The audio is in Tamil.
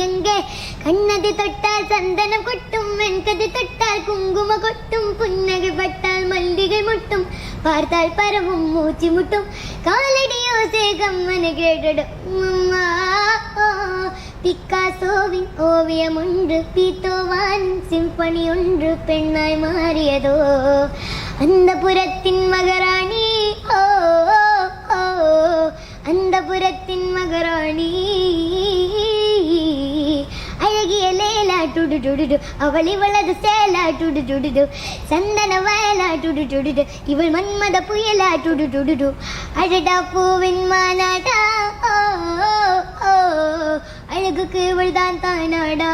எங்கே கண்ணது தொட்டால் சந்தனம் கொட்டும் வெண்கது தொட்டால் குங்கும கொட்டும் புன்னகை பட்டால் மல்லிகை முட்டும் பார்த்தால் பரவும் மூச்சு முட்டும் காலடியோ சேகம் மன கேட்டிடும் பிக்காசோவின் ஓவியம் ஒன்று பீத்தோவான் சிம்பனி ஒன்று பெண்ணாய் மாறியதோ அந்த புறத்தின் மகராணி ஓ அந்த புறத்தின் மகராணி அழகிய லேலா டுடு டுடு அவள் இவளது சேலா டுடு டுடு சந்தன வயலா டுடு டுடு இவள் மன்மத புயலா டுடு டுடு அழடா பூவின் மாநாடா அழகுக்கு இவள் தான் தானாடா.